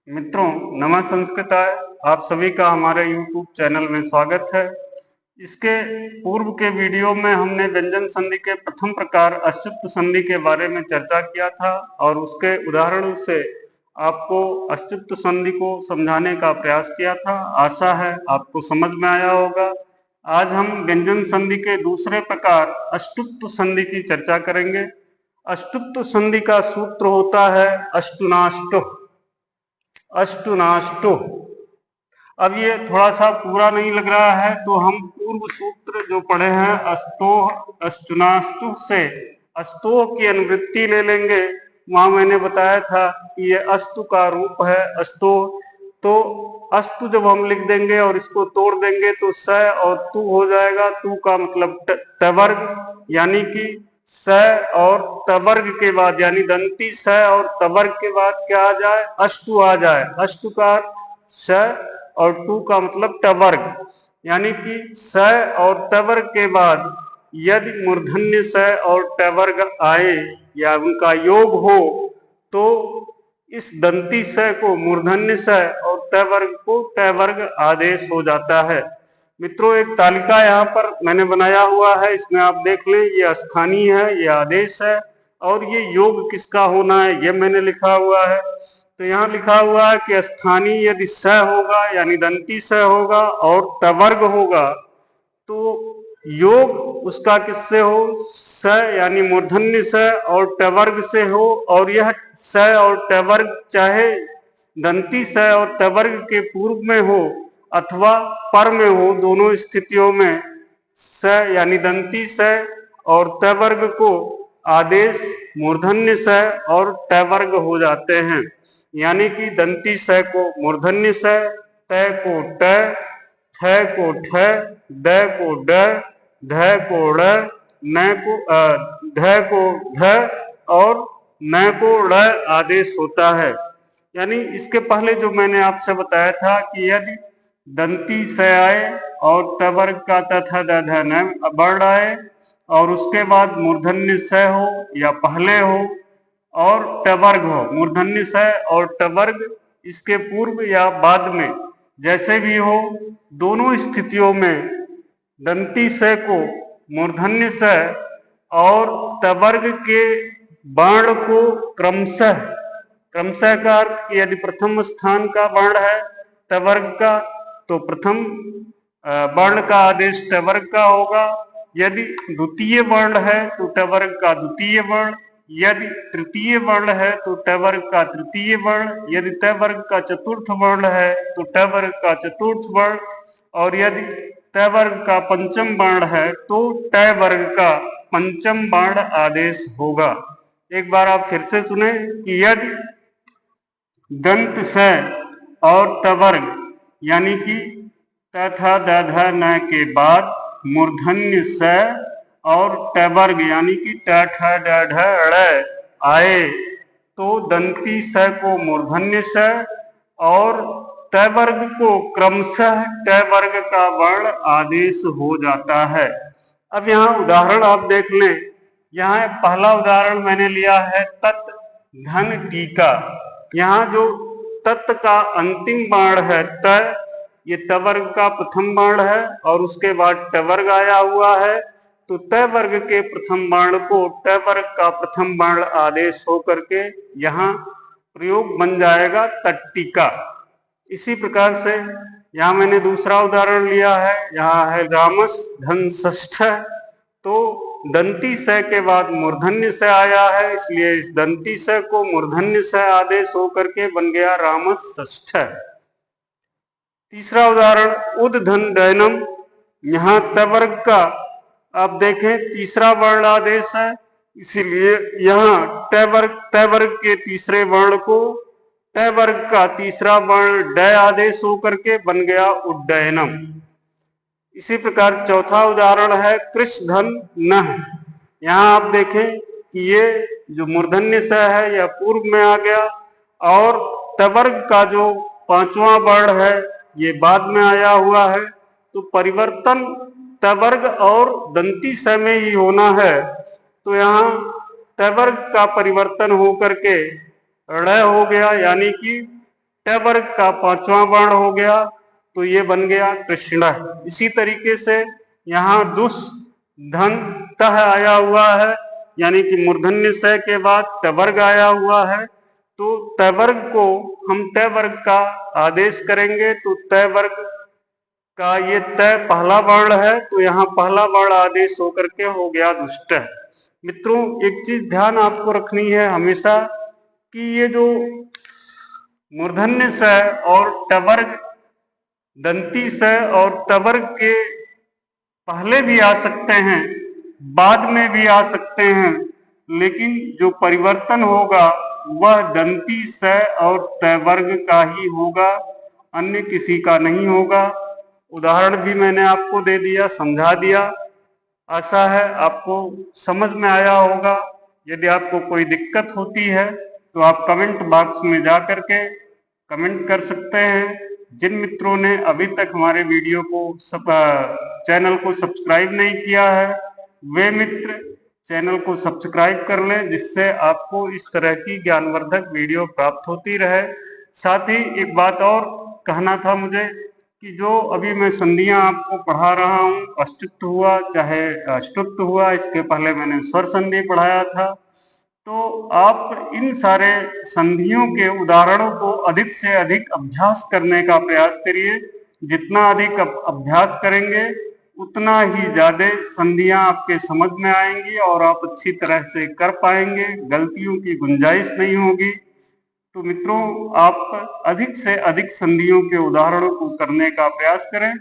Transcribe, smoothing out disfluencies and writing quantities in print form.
मित्रों, नमः संस्कृताय। आप सभी का हमारे YouTube चैनल में स्वागत है। इसके पूर्व के वीडियो में हमने व्यंजन संधि के प्रथम प्रकार अच्युत संधि के बारे में चर्चा किया था और उसके उदाहरणों से आपको अच्युत संधि को समझाने का प्रयास किया था। आशा है आपको समझ में आया होगा। आज हम व्यंजन संधि के दूसरे प्रकार अष्टुत्व संधि की चर्चा करेंगे। अष्टुत्व संधि का सूत्र होता है अष्टुनाष्टु। अष्टुनाष्टु। अब ये थोड़ा सा पूरा नहीं लग रहा है तो हम पूर्व सूत्र जो पढ़े हैं अस्तोह अष्टुनाष्टु से अस्तोह की अनुवृत्ति ले लेंगे। वहां मैंने बताया था कि ये अस्तु का रूप है अस्तोह। तो अस्तु जब हम लिख देंगे और इसको तोड़ देंगे तो स और तू हो जाएगा। तू का मतलब तवर्ग, यानी कि स और तवर्ग के बाद यानी दंती स और तवर्ग के बाद क्या आ जाए, अष्टु आ जाए। अष्टु का स और टू का मतलब टवर्ग, यानी कि स और तवर्ग के बाद यदि मूर्धन्य स और टवर्ग आए या उनका योग हो तो इस दंती स को मूर्धन्य स और तवर्ग को टवर्ग आदेश हो जाता है। मित्रों, एक तालिका यहाँ पर मैंने बनाया हुआ है, इसमें आप देख लें। ये स्थानीय है, ये आदेश है और ये योग किसका होना है ये मैंने लिखा हुआ है। तो यहाँ लिखा हुआ है कि स्थानीय यदि स होगा यानी दंती स होगा और तवर्ग होगा तो योग उसका किससे हो, स यानी मूर्धन्य स और टवर्ग से हो। और यह स और टवर्ग चाहे दंती स और टवर्ग के पूर्व में हो अथवा पर में हो, दोनों स्थितियों में स यानी दंती स और टवर्ग को आदेश मूर्धन्य स और टवर्ग हो जाते हैं। यानी कि दंती स को मूर्धन्य स, त को ट, ठ को ठ, द को ड, ध को ड़, न को ध को ध और न को ड़ आदेश होता है। यानी इसके पहले जो मैंने आपसे बताया था कि यदि दंती स आए और तवर्ग का तथा ध न वर्ण आए और उसके बाद मूर्धन्य स हो या पहले हो और टवर्ग हो, मूर्धन्य स और टवर्ग इसके पूर्व या बाद में जैसे भी हो, दोनों स्थितियों में दंती स को मूर्धन्य स और तवर्ग के वर्ण को क्रमशः, क्रमशः का अर्थ यदि प्रथम स्थान का वर्ण है टवर्ग का तो प्रथम वर्ण का आदेश टवर्ग का होगा। यदि द्वितीय वर्ण है तो टवर्ग का द्वितीय वर्ण, यदि तृतीय वर्ण है तो टवर्ग का तृतीय वर्ण, यदि टवर्ग का चतुर्थ वर्ण है तो टवर्ग का चतुर्थ वर्ण और यदि टवर्ग का पंचम वर्ण है तो टवर्ग का पंचम वर्ण आदेश होगा। एक बार आप फिर से सुने कि यदि दंत स और तवर्ग यानी कि तथा दध न के बाद मूर्धन्य स और टवर्ग यानी कि ट ठ ड ढ ड़ आए तो दंती स को मूर्धन्य स और टवर्ग को क्रमशः टवर्ग का वर्ण आदेश हो जाता है। अब यहाँ उदाहरण आप देख लें। यहाँ पहला उदाहरण मैंने लिया है तत् धन टीका। यहाँ जो तत् का अंतिम वर्ण है त, ये टवर्ग का प्रथम वर्ण है और उसके बाद टवर्ग आया हुआ है तो टवर्ग के प्रथम वर्ण को टवर्ग का प्रथम वर्ण आदेश होकर के यहाँ प्रयोग बन जाएगा तट्टिका। इसी प्रकार से यहाँ मैंने दूसरा उदाहरण लिया है। यहाँ है रामस धन षष्ठ, तो दंती स के बाद मूर्धन्य स आया है, इसलिए इस दंती स को मूर्धन्य स आदेश होकर के बन गया रामस षष्ठ। तीसरा उदाहरण उद धन डैनम। यहाँ तवर्ग का आप देखें तीसरा वर्ण आदेश है, इसीलिए यहाँ टवर्ग के तीसरे वर्ण को टवर्ग का तीसरा वर्ण ड आदेश होकर के बन गया उड्डयनम। इसी प्रकार चौथा उदाहरण है कृष धन नह। यहाँ आप देखें कि ये जो मूर्धन्य स है यह पूर्व में आ गया और टवर्ग का जो पांचवा वर्ण है ये बाद में आया हुआ है तो परिवर्तन टवर्ग और दंती स में ही होना है। तो यहाँ टवर्ग का परिवर्तन होकर के ड़ हो गया, यानी कि ट वर्ग का 5वां वर्ण हो गया, तो ये बन गया कृष्ण। इसी तरीके से यहाँ दुस धन तह आया हुआ है, यानी कि मूर्धन्य स के बाद ट वर्ग आया हुआ है, तो ट वर्ग को हम ट वर्ग का आदेश करेंगे, तो ट वर्ग का ये त पहला वर्ण है, तो यहाँ पहला वर्ण आदेश होकर के हो गया दुष्ट। मित्रों, एक चीज ध्यान आपको रखनी है हमेशा कि ये जो मूर्धन्य स और ट वर्ग दंती स और ट वर्ग के पहले भी आ सकते हैं, बाद में भी आ सकते हैं, लेकिन जो परिवर्तन होगा वह दंती स और ट वर्ग का ही होगा, अन्य किसी का नहीं होगा। उदाहरण भी मैंने आपको दे दिया, समझा दिया। आशा है आपको समझ में आया होगा। यदि आपको कोई दिक्कत होती है तो आप कमेंट बॉक्स में जा करके कमेंट कर सकते हैं। जिन मित्रों ने अभी तक हमारे वीडियो को चैनल को सब्सक्राइब नहीं किया है, वे मित्र चैनल को सब्सक्राइब कर लें, जिससे आपको इस तरह की ज्ञानवर्धक वीडियो प्राप्त होती रहे। साथ ही एक बात और कहना था मुझे कि जो अभी मैं संधियां आपको पढ़ा रहा हूं, अष्टुत्व हुआ चाहे अष्टुत्व हुआ, इसके पहले मैंने स्वर संधि पढ़ाया था, तो आप इन सारे संधियों के उदाहरणों को अधिक से अधिक अभ्यास करने का प्रयास करिए। जितना अधिक अभ्यास करेंगे उतना ही ज्यादा संधियां आपके समझ में आएंगी और आप अच्छी तरह से कर पाएंगे, गलतियों की गुंजाइश नहीं होगी। तो मित्रों, आप अधिक से अधिक संधियों के उदाहरणों को करने का प्रयास करें।